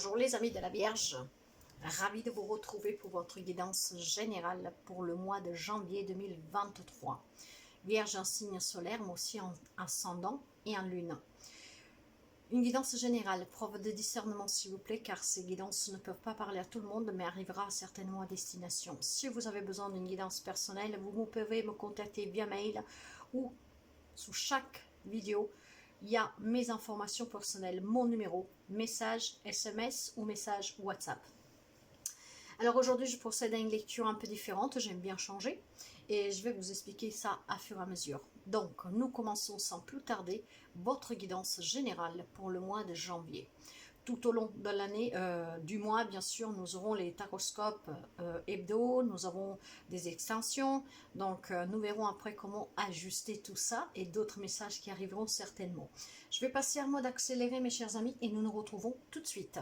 Bonjour les amis de la Vierge, ravi de vous retrouver pour votre guidance générale pour le mois de janvier 2023. Vierge en signe solaire, mais aussi en ascendant et en lune. Une guidance générale, preuve de discernement s'il vous plaît, car ces guidances ne peuvent pas parler à tout le monde, mais arrivera certainement à destination. Si vous avez besoin d'une guidance personnelle, vous pouvez me contacter via mail ou sous chaque vidéo. Il y a mes informations personnelles, mon numéro, message SMS ou message WhatsApp. Alors aujourd'hui, je procède à une lecture un peu différente, j'aime bien changer et je vais vous expliquer ça à fur et à mesure. Donc, nous commençons sans plus tarder votre guidance générale pour le mois de janvier. Tout au long de l'année, du mois, bien sûr, nous aurons les taroscopes hebdo, nous avons des extensions, donc nous verrons après comment ajuster tout ça et d'autres messages qui arriveront certainement. Je vais passer en mode accéléré, mes chers amis, et nous nous retrouvons tout de suite.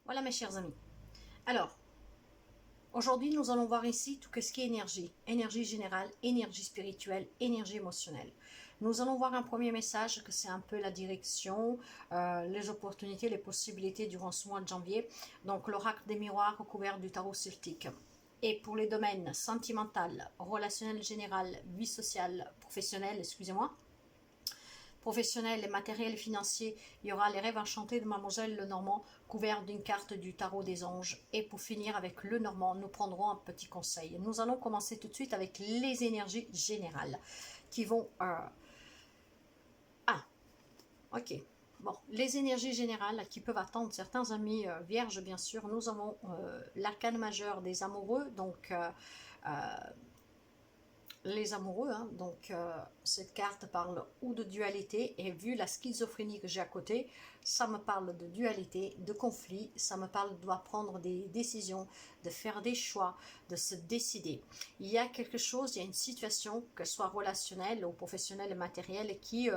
Voilà mes chers amis. Alors, aujourd'hui nous allons voir ici tout ce qui est énergie. Énergie générale, énergie spirituelle, énergie émotionnelle. Nous allons voir un premier message que c'est un peu la direction, les opportunités, les possibilités durant ce mois de janvier. Donc l'oracle des miroirs recouvert du tarot celtique. Et pour les domaines sentimental, relationnel général, vie sociale, professionnelle, excusez-moi, professionnel et matériel financier, il y aura les rêves enchantés de Mademoiselle Lenormand, couvert d'une carte du tarot des anges. Et pour finir avec Lenormand, nous prendrons un petit conseil. Nous allons commencer tout de suite avec les énergies générales qui vont... ok. Bon, les énergies générales qui peuvent attendre certains amis vierges, bien sûr. Nous avons l'arcane majeur des amoureux, donc... les amoureux, hein. Donc cette carte parle ou de dualité, et vu la schizophrénie que j'ai à côté, ça me parle de dualité, de conflit, ça me parle de doit prendre des décisions, de faire des choix, de se décider. Il y a quelque chose, il y a une situation, que ce soit relationnelle ou professionnelle et matérielle, qui,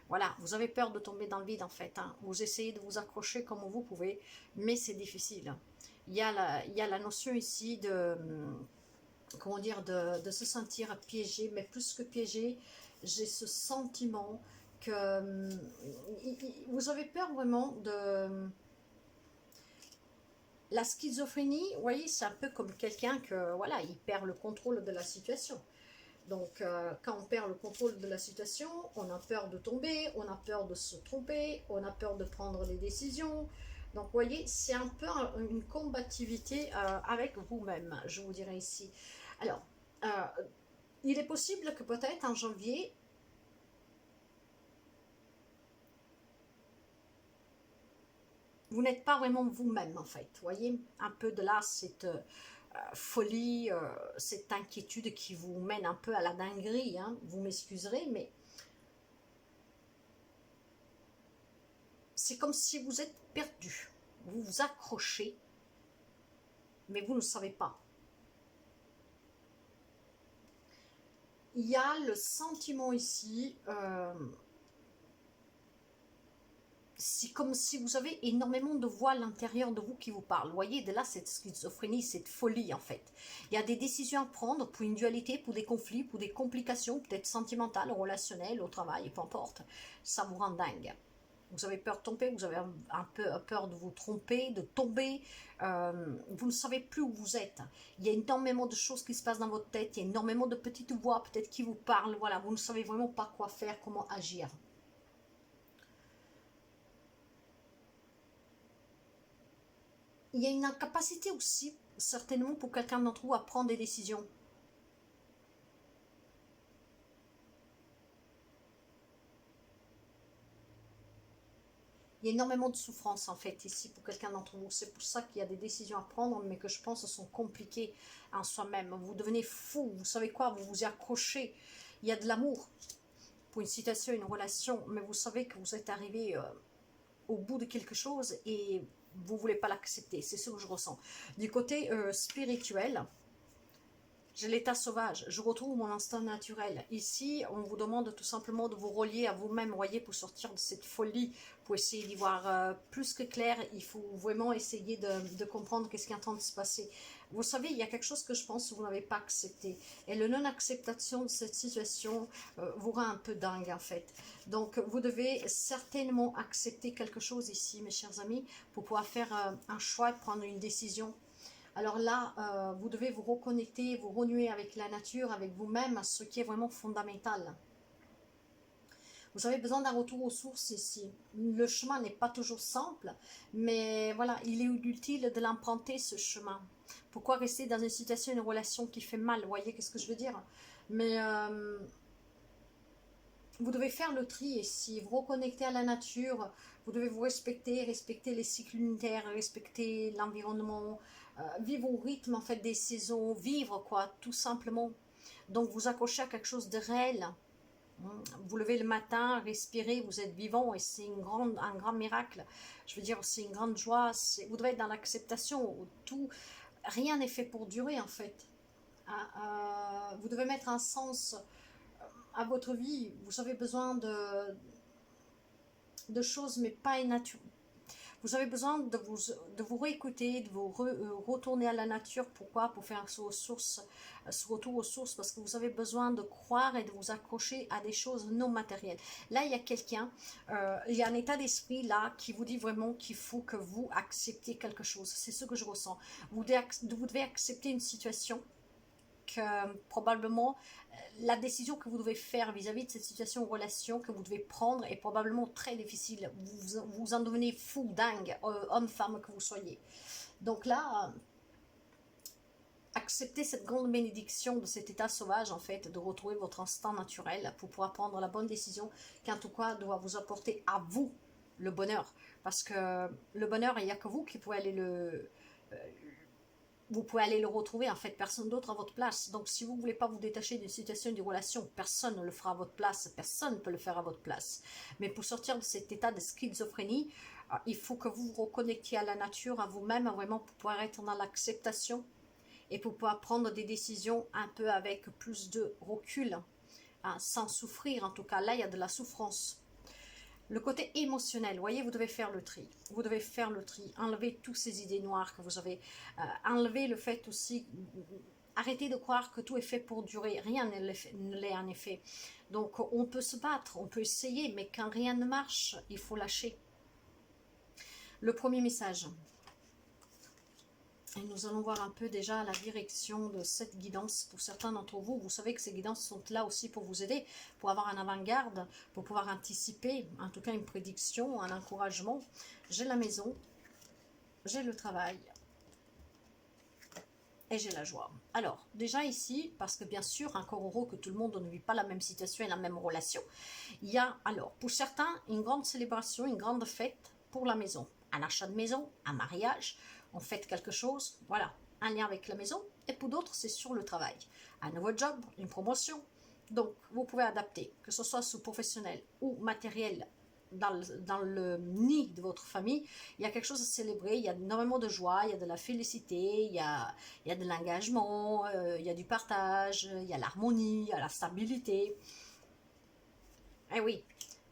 voilà, vous avez peur de tomber dans le vide en fait, hein. Vous essayez de vous accrocher comme vous pouvez, mais c'est difficile. Il y a la notion ici de... comment dire, de se sentir piégé, mais plus que piégé, j'ai ce sentiment que vous avez peur vraiment de... La schizophrénie, vous voyez, c'est un peu comme quelqu'un que, voilà, il perd le contrôle de la situation. Donc, quand on perd le contrôle de la situation, on a peur de tomber, on a peur de se tromper, on a peur de prendre des décisions. Donc, vous voyez, c'est un peu une combativité avec vous-même, je vous dirais ici. Alors, il est possible que peut-être en janvier, vous n'êtes pas vraiment vous-même en fait. Vous voyez, un peu de là, cette folie, cette inquiétude qui vous mène un peu à la dinguerie, hein. Vous m'excuserez, mais c'est comme si vous êtes perdu. Vous vous accrochez, mais vous ne savez pas. Il y a le sentiment ici, c'est comme si vous avez énormément de voix à l'intérieur de vous qui vous parlent. Vous voyez, de là, cette schizophrénie, cette folie en fait. Il y a des décisions à prendre pour une dualité, pour des conflits, pour des complications, peut-être sentimentales, relationnelles, au travail, peu importe. Ça vous rend dingue. Vous avez peur de tomber, vous avez un peu peur de vous tromper, de tomber. Vous ne savez plus où vous êtes. Il y a énormément de choses qui se passent dans votre tête. Il y a énormément de petites voix peut-être qui vous parlent. Voilà, vous ne savez vraiment pas quoi faire, comment agir. Il y a une incapacité aussi, certainement pour quelqu'un d'entre vous, à prendre des décisions. Il y a énormément de souffrance en fait ici pour quelqu'un d'entre vous. C'est pour ça qu'il y a des décisions à prendre, mais que je pense sont compliquées en soi-même. Vous devenez fou, vous savez quoi, vous vous y accrochez. Il y a de l'amour pour une situation, une relation, mais vous savez que vous êtes arrivé au bout de quelque chose et vous ne voulez pas l'accepter, c'est ce que je ressens. Du côté spirituel, j'ai l'état sauvage, je retrouve mon instinct naturel. Ici, on vous demande tout simplement de vous relier à vous-même, voyez, pour sortir de cette folie, pour essayer d'y voir plus que clair. Il faut vraiment essayer de comprendre qu'est-ce qui est en train de se passer. Vous savez, il y a quelque chose que je pense que vous n'avez pas accepté. Et la non-acceptation de cette situation vous rend un peu dingue, en fait. Donc, vous devez certainement accepter quelque chose ici, mes chers amis, pour pouvoir faire un choix et prendre une décision. Alors là, vous devez vous reconnecter, vous renouer avec la nature, avec vous-même, ce qui est vraiment fondamental. Vous avez besoin d'un retour aux sources ici. Le chemin n'est pas toujours simple, mais voilà, il est utile de l'emprunter, ce chemin. Pourquoi rester dans une situation, une relation qui fait mal? Vous voyez, qu'est-ce que je veux dire? Mais vous devez faire le tri ici, vous reconnecter à la nature, vous devez vous respecter, respecter les cycles lunaires, respecter l'environnement, vivre au rythme en fait des saisons, vivre quoi, tout simplement. Donc vous accrochez à quelque chose de réel. Vous levez le matin, respirez, vous êtes vivant et c'est un grand miracle. Je veux dire, c'est une grande joie. Vous devez être dans l'acceptation. Tout, rien n'est fait pour durer en fait. Vous devez mettre un sens à votre vie. Vous avez besoin de choses, mais pas naturelles. Vous avez besoin de vous réécouter, de vous retourner à la nature. Pourquoi? Pour faire ce retour aux sources, parce que vous avez besoin de croire et de vous accrocher à des choses non matérielles. Là, il y a quelqu'un, il y a un état d'esprit là qui vous dit vraiment qu'il faut que vous acceptiez quelque chose. C'est ce que je ressens. Vous devez accepter une situation que probablement la décision que vous devez faire vis-à-vis de cette situation ou relation que vous devez prendre est probablement très difficile. Vous en devenez fou, dingue, homme, femme que vous soyez. Donc là, acceptez cette grande bénédiction de cet état sauvage, en fait, de retrouver votre instinct naturel pour pouvoir prendre la bonne décision qui, en tout cas, doit vous apporter à vous le bonheur. Parce que le bonheur, il n'y a que vous qui pouvez aller vous pouvez aller le retrouver, en fait, personne d'autre à votre place. Donc, si vous ne voulez pas vous détacher d'une situation, d'une relation, personne ne le fera à votre place, personne ne peut le faire à votre place. Mais pour sortir de cet état de schizophrénie, il faut que vous vous reconnectiez à la nature, à vous-même, vraiment pour pouvoir être dans l'acceptation et pour pouvoir prendre des décisions un peu avec plus de recul, hein, sans souffrir. En tout cas, là, il y a de la souffrance. Le côté émotionnel, vous voyez, vous devez faire le tri. Vous devez faire le tri, enlever toutes ces idées noires que vous avez, enlever le fait aussi, arrêtez de croire que tout est fait pour durer. Rien ne l'est en effet. Donc on peut se battre, on peut essayer, mais quand rien ne marche, il faut lâcher. Le premier message. Et nous allons voir un peu déjà la direction de cette guidance pour certains d'entre vous. Vous savez que ces guidances sont là aussi pour vous aider, pour avoir un avant-garde, pour pouvoir anticiper, en tout cas une prédiction, un encouragement. J'ai la maison, j'ai le travail et j'ai la joie. Alors, déjà ici, parce que bien sûr, encore heureux que tout le monde ne vit pas la même situation et la même relation, il y a alors, pour certains, une grande célébration, une grande fête pour la maison. Un achat de maison, un mariage, on fête quelque chose, voilà, un lien avec la maison, et pour d'autres, c'est sur le travail. Un nouveau job, une promotion. Donc, vous pouvez adapter, que ce soit sous professionnel ou matériel, dans le nid de votre famille, il y a quelque chose à célébrer, il y a énormément de joie, il y a de la félicité, il y a de l'engagement, il y a du partage, il y a l'harmonie, il y a la stabilité. Eh oui.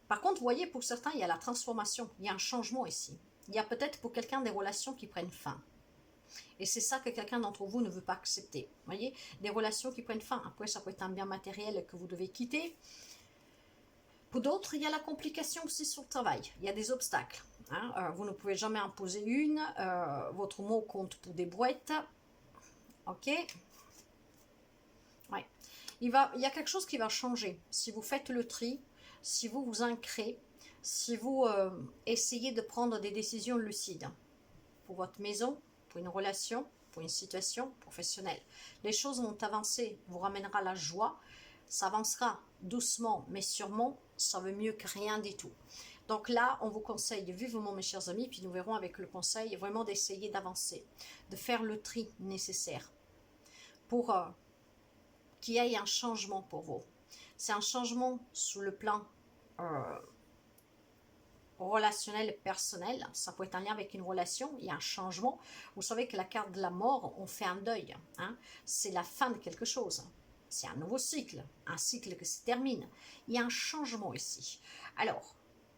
Par contre, vous voyez, pour certains, il y a la transformation, il y a un changement ici. Il y a peut-être pour quelqu'un des relations qui prennent fin. Et c'est ça que quelqu'un d'entre vous ne veut pas accepter. Vous voyez, des relations qui prennent fin. Après, ça peut être un bien matériel que vous devez quitter. Pour d'autres, il y a la complication aussi sur le travail. Il y a des obstacles. Hein. Vous ne pouvez jamais imposer une. Votre mot compte pour des brouettes. Ok. Ouais. Il y a quelque chose qui va changer. Si vous faites le tri, si vous vous ancrez, si vous essayez de prendre des décisions lucides pour votre maison, pour une relation, pour une situation professionnelle. Les choses vont avancer, vous ramènera la joie, ça avancera doucement mais sûrement, ça veut mieux que rien du tout. Donc là, on vous conseille vivement mes chers amis, puis nous verrons avec le conseil vraiment d'essayer d'avancer, de faire le tri nécessaire pour qu'il y ait un changement pour vous. C'est un changement sous le plan relationnel, personnel. Ça peut être en lien avec une relation, il y a un changement. Vous savez que la carte de la mort, on fait un deuil. Hein? C'est la fin de quelque chose. C'est un nouveau cycle, un cycle qui se termine. Il y a un changement ici. Alors,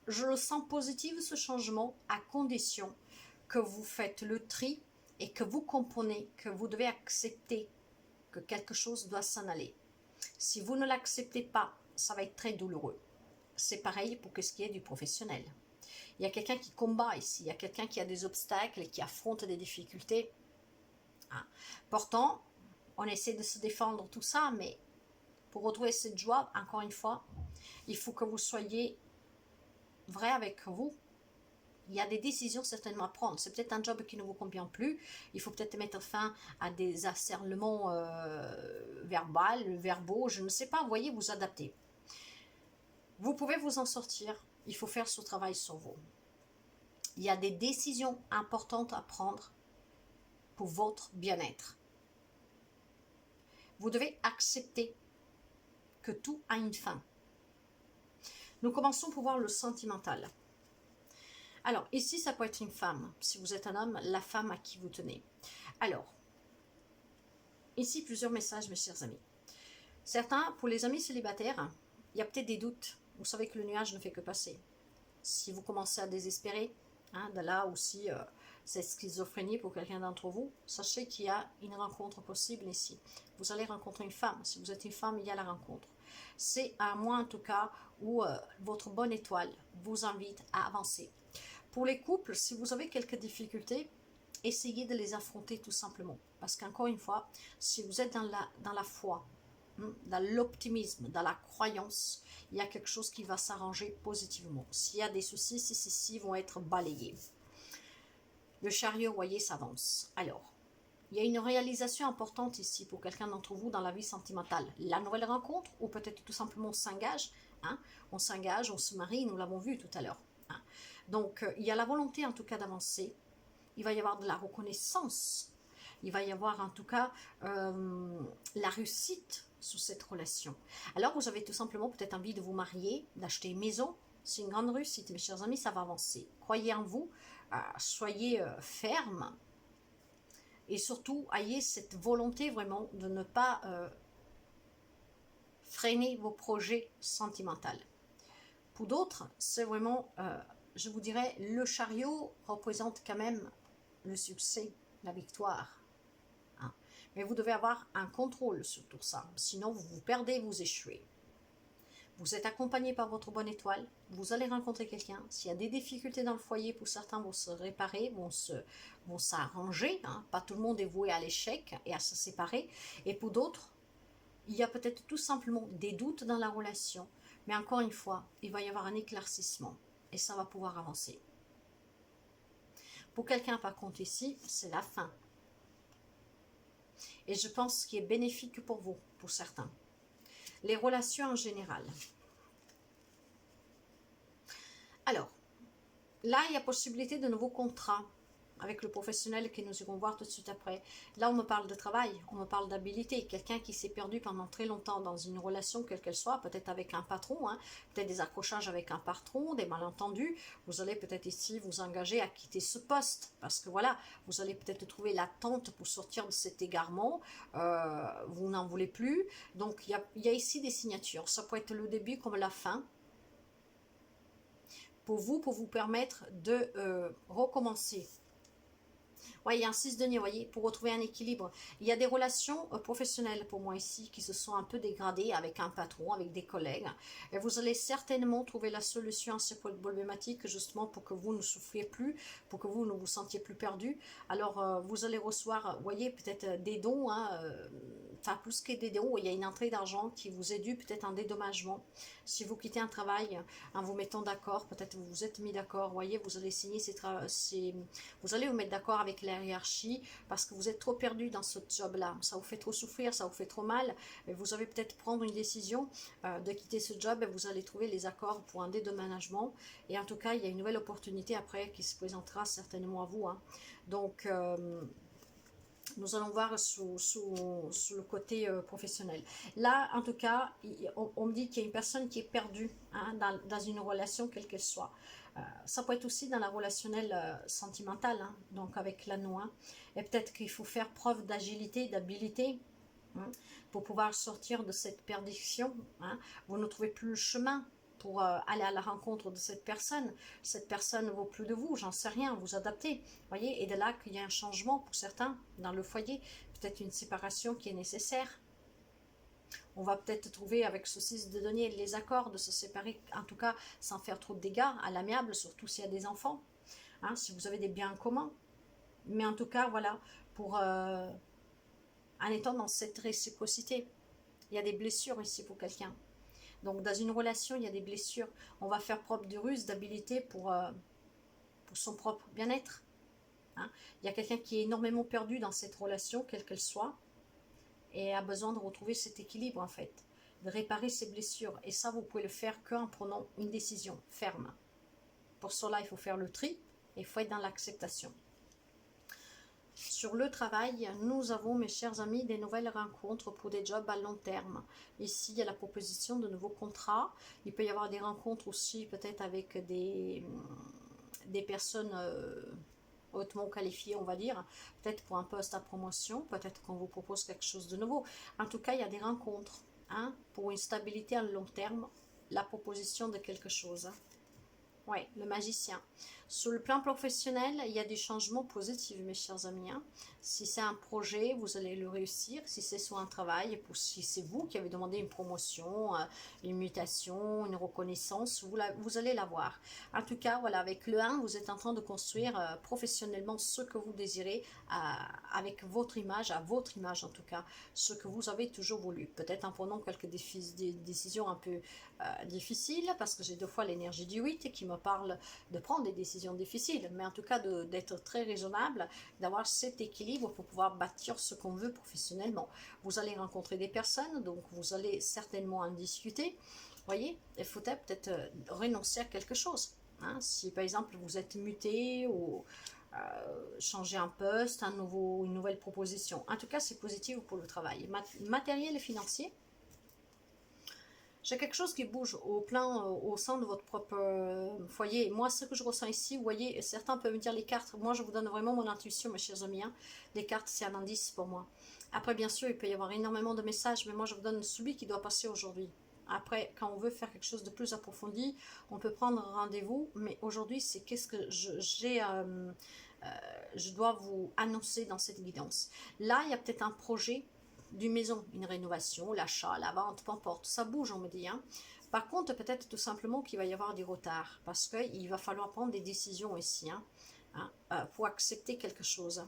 je le sens positif ce changement à condition que vous faites le tri et que vous comprenez que vous devez accepter que quelque chose doit s'en aller. Si vous ne l'acceptez pas, ça va être très douloureux. C'est pareil pour ce qui est du professionnel. Il y a quelqu'un qui combat ici, il y a quelqu'un qui a des obstacles et qui affronte des difficultés. Hein. Pourtant, on essaie de se défendre tout ça, mais pour retrouver cette joie, encore une fois, il faut que vous soyez vrai avec vous. Il y a des décisions certainement à prendre. C'est peut-être un job qui ne vous convient plus. Il faut peut-être mettre fin à des harcèlements verbaux, je ne sais pas. Vous voyez, vous adaptez. Vous pouvez vous en sortir. Il faut faire ce travail sur vous. Il y a des décisions importantes à prendre pour votre bien-être. Vous devez accepter que tout a une fin. Nous commençons pour voir le sentimental. Alors, ici, ça peut être une femme. Si vous êtes un homme, la femme à qui vous tenez. Alors, ici, plusieurs messages, mes chers amis. Certains, pour les amis célibataires, il y a peut-être des doutes. Vous savez que le nuage ne fait que passer. Si vous commencez à désespérer, hein, de là aussi, cette schizophrénie pour quelqu'un d'entre vous, sachez qu'il y a une rencontre possible ici. Vous allez rencontrer une femme. Si vous êtes une femme, il y a la rencontre. C'est à moi, en tout cas, où votre bonne étoile vous invite à avancer. Pour les couples, si vous avez quelques difficultés, essayez de les affronter tout simplement. Parce qu'encore une fois, si vous êtes dans la foi, dans l'optimisme, dans la croyance, il y a quelque chose qui va s'arranger positivement. S'il y a des soucis, ces vont être balayés. Le chariot, vous voyez, s'avance. Alors, il y a une réalisation importante ici pour quelqu'un d'entre vous dans la vie sentimentale. La nouvelle rencontre, ou peut-être tout simplement on s'engage. Hein, on s'engage, on se marie, nous l'avons vu tout à l'heure. Hein. Donc, il y a la volonté en tout cas d'avancer. Il va y avoir de la reconnaissance. Il va y avoir en tout cas la réussite sur cette relation. Alors, vous avez tout simplement peut-être envie de vous marier, d'acheter une maison. C'est une grande réussite, mes chers amis, ça va avancer. Croyez en vous, soyez ferme. Et surtout, ayez cette volonté vraiment de ne pas freiner vos projets sentimentaux. Pour d'autres, c'est vraiment, je vous dirais, le chariot représente quand même le succès, la victoire. Hein. Mais vous devez avoir un contrôle sur tout ça. Sinon, vous vous perdez, vous échouez. Vous êtes accompagné par votre bonne étoile. Vous allez rencontrer quelqu'un. S'il y a des difficultés dans le foyer, pour certains vont se réparer, vont s'arranger. Hein. Pas tout le monde est voué à l'échec et à se séparer. Et pour d'autres, il y a peut-être tout simplement des doutes dans la relation. Mais encore une fois, il va y avoir un éclaircissement. Et ça va pouvoir avancer. Pour quelqu'un, par contre, ici, c'est la fin. Et je pense qu'il est bénéfique pour vous, pour certains. Les relations en général. Alors, là, il y a possibilité de nouveaux contrats avec le professionnel que nous irons voir tout de suite après. Là, on me parle de travail, on me parle d'habilité. Quelqu'un qui s'est perdu pendant très longtemps dans une relation, quelle qu'elle soit, peut-être avec un patron, hein, peut-être des accrochages avec un patron, des malentendus. Vous allez peut-être ici vous engager à quitter ce poste. Parce que voilà, vous allez peut-être trouver l'attente pour sortir de cet égarement. Vous n'en voulez plus. Donc, il y a ici des signatures. Ça peut être le début comme la fin. Pour vous permettre de recommencer. Ouais, il y a un 6 denier, vous voyez, pour retrouver un équilibre. Il y a des relations professionnelles pour moi ici qui se sont un peu dégradées avec un patron, avec des collègues. Et vous allez certainement trouver la solution à ces problématiques justement pour que vous ne souffriez plus, pour que vous ne vous sentiez plus perdu. Alors, vous allez recevoir, vous voyez, peut-être des dons, hein, enfin plus que des dons, il y a une entrée d'argent qui vous est due, peut-être un dédommagement. Si vous quittez un travail en vous mettant d'accord, peut-être vous vous êtes mis d'accord, vous voyez, vous allez signer vous allez vous mettre d'accord avec la hiérarchie parce que vous êtes trop perdu dans ce job-là. Ça vous fait trop souffrir, ça vous fait trop mal. Et vous allez peut-être prendre une décision de quitter ce job et vous allez trouver les accords pour un dédommagement. Et en tout cas, il y a une nouvelle opportunité après qui se présentera certainement à vous. Hein. Donc, Nous allons voir sous le côté professionnel. Là, en tout cas, on me dit qu'il y a une personne qui est perdue hein, dans une relation, quelle qu'elle soit. Ça peut être aussi dans la relationnelle sentimentale, hein, donc avec l'anneau. Hein. Et peut-être qu'il faut faire preuve d'agilité, d'habilité hein, pour pouvoir sortir de cette perdition. Hein. Vous ne trouvez plus le chemin pour aller à la rencontre de cette personne. Cette personne ne vaut plus de vous, j'en sais rien, vous adaptez. Voyez, et de là qu'il y a un changement pour certains dans le foyer, peut-être une séparation qui est nécessaire. On va peut-être trouver avec ce 6 de denier les accords de se séparer, en tout cas sans faire trop de dégâts, à l'amiable, surtout s'il y a des enfants, hein, si vous avez des biens en commun. Mais en tout cas, voilà, pour en étant dans cette réciprocité, il y a des blessures ici pour quelqu'un. Donc dans une relation, il y a des blessures. On va faire preuve de ruse, d'habilité pour son propre bien-être. Hein. Il y a quelqu'un qui est énormément perdu dans cette relation, quelle qu'elle soit, et a besoin de retrouver cet équilibre en fait, de réparer ses blessures. Et ça, vous pouvez le faire qu'en prenant une décision ferme. Pour cela, il faut faire le tri et il faut être dans l'acceptation. Sur le travail, nous avons, mes chers amis, des nouvelles rencontres pour des jobs à long terme. Ici, il y a la proposition de nouveaux contrats. Il peut y avoir des rencontres aussi, peut-être avec des personnes hautement qualifiées, on va dire. Peut-être pour un poste à promotion, peut-être qu'on vous propose quelque chose de nouveau. En tout cas, il y a des rencontres hein, pour une stabilité à long terme, la proposition de quelque chose. Oui, le magicien. Sur le plan professionnel, il y a des changements positifs, mes chers amis. Hein. Si c'est un projet, vous allez le réussir. Si c'est sur un travail, si c'est vous qui avez demandé une promotion, une mutation, une reconnaissance, vous allez l'avoir. En tout cas, voilà, avec le 1, vous êtes en train de construire professionnellement ce que vous désirez avec votre image, à votre image en tout cas, ce que vous avez toujours voulu. Peut-être en prenant quelques décisions un peu difficiles, parce que j'ai 2 fois l'énergie du 8 qui me parle de prendre des décisions difficiles, mais en tout cas d'être très raisonnable, d'avoir cet équilibre pour pouvoir bâtir ce qu'on veut professionnellement. Vous allez rencontrer des personnes, donc vous allez certainement en discuter. Voyez, il faut peut-être renoncer à quelque chose. Hein. Si par exemple vous êtes muté ou changer un poste, une nouvelle proposition. En tout cas, c'est positif pour le travail. Matériel et financier. J'ai quelque chose qui bouge au sein de votre propre foyer. Moi, ce que je ressens ici, vous voyez, certains peuvent me dire les cartes. Moi, je vous donne vraiment mon intuition, mes chers amis. Hein. Les cartes, c'est un indice pour moi. Après, bien sûr, il peut y avoir énormément de messages, mais moi, je vous donne celui qui doit passer aujourd'hui. Après, quand on veut faire quelque chose de plus approfondi, on peut prendre un rendez-vous. Mais aujourd'hui, c'est qu'est-ce que je dois vous annoncer dans cette guidance. Là, il y a peut-être un projet d'une maison, une rénovation, l'achat, la vente, peu importe, ça bouge on me dit. Hein. Par contre, peut-être tout simplement qu'il va y avoir des retards, parce qu'il va falloir prendre des décisions ici, pour accepter quelque chose.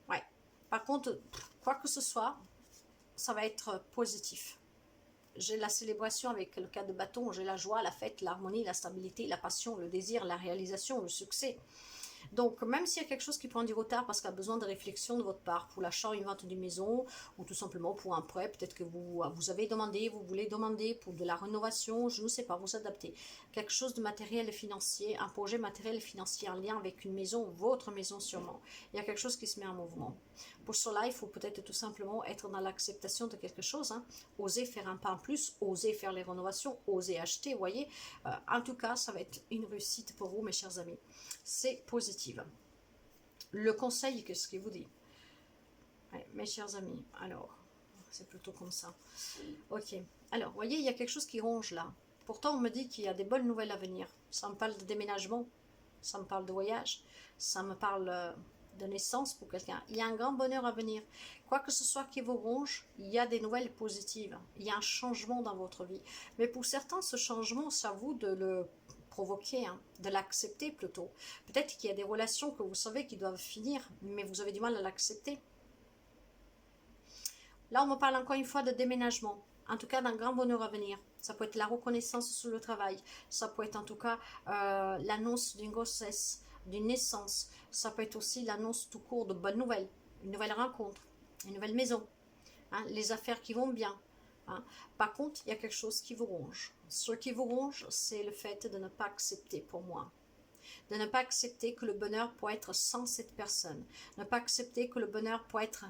Ouais. Par contre, quoi que ce soit, ça va être positif. J'ai la célébration avec le 4 de bâton, j'ai la joie, la fête, l'harmonie, la stabilité, la passion, le désir, la réalisation, le succès. Donc, même s'il y a quelque chose qui prend du retard parce qu'il y a besoin de réflexion de votre part pour l'achat ou une vente d'une maison ou tout simplement pour un prêt, peut-être que vous avez demandé, vous voulez demander pour de la rénovation, je ne sais pas, vous adaptez. Quelque chose de matériel et financier, un projet matériel et financier en lien avec une maison, votre maison sûrement. Il y a quelque chose qui se met en mouvement. Pour cela, il faut peut-être tout simplement être dans l'acceptation de quelque chose, hein. Oser faire un pas en plus, oser faire les rénovations, oser acheter, vous voyez. En tout cas, ça va être une réussite pour vous, mes chers amis. C'est positif. Le conseil, qu'est-ce qu'il vous dit? Ouais, mes chers amis, alors, c'est plutôt comme ça. Ok, alors, vous voyez, il y a quelque chose qui ronge là. Pourtant, on me dit qu'il y a des bonnes nouvelles à venir. Ça me parle de déménagement, ça me parle de voyage, ça me parle de naissance pour quelqu'un. Il y a un grand bonheur à venir. Quoi que ce soit qui vous ronge, il y a des nouvelles positives. Il y a un changement dans votre vie. Mais pour certains, ce changement, c'est à vous de le provoquer, hein, de l'accepter plutôt. Peut-être qu'il y a des relations que vous savez qui doivent finir, mais vous avez du mal à l'accepter. Là, on me parle encore une fois de déménagement, en tout cas d'un grand bonheur à venir. Ça peut être la reconnaissance sur le travail, ça peut être en tout cas l'annonce d'une grossesse, d'une naissance, ça peut être aussi l'annonce tout court de bonnes nouvelles, une nouvelle rencontre, une nouvelle maison, hein, les affaires qui vont bien. Hein. Par contre, il y a quelque chose qui vous ronge. Ce qui vous ronge, c'est le fait de ne pas accepter pour moi. de ne pas accepter que le bonheur peut être sans cette personne, ne pas accepter que le bonheur peut être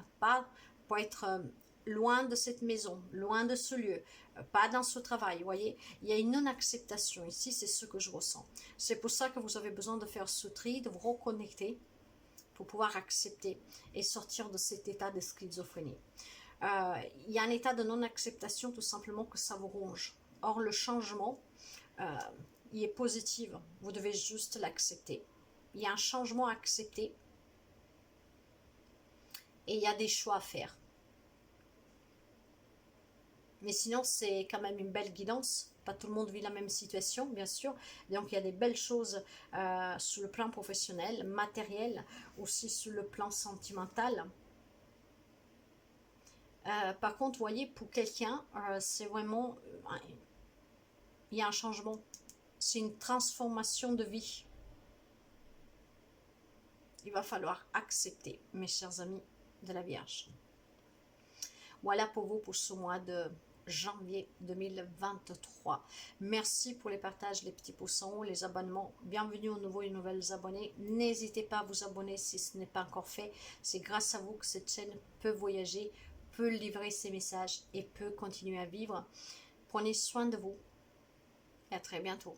loin de cette maison, loin de ce lieu, pas dans ce travail, vous voyez, il y a une non-acceptation ici, c'est ce que je ressens. C'est pour ça que vous avez besoin de faire ce tri, de vous reconnecter pour pouvoir accepter et sortir de cet état de schizophrénie. Il y a un état de non-acceptation tout simplement que ça vous ronge. Or, le changement, il est positif, vous devez juste l'accepter. Il y a un changement à accepter et il y a des choix à faire. Mais sinon, c'est quand même une belle guidance. Pas tout le monde vit la même situation, bien sûr. Donc, il y a des belles choses sur le plan professionnel, matériel, aussi sur le plan sentimental. Par contre, vous voyez, pour quelqu'un, c'est vraiment... il y a un changement. C'est une transformation de vie. Il va falloir accepter, mes chers amis de la Vierge. Voilà pour vous pour ce mois de janvier 2023. Merci pour les partages, les petits pouces en haut, les abonnements. Bienvenue aux nouveaux et nouvelles abonnés. N'hésitez pas à vous abonner si ce n'est pas encore fait. C'est grâce à vous que cette chaîne peut voyager, peut livrer ses messages et peut continuer à vivre. Prenez soin de vous et à très bientôt.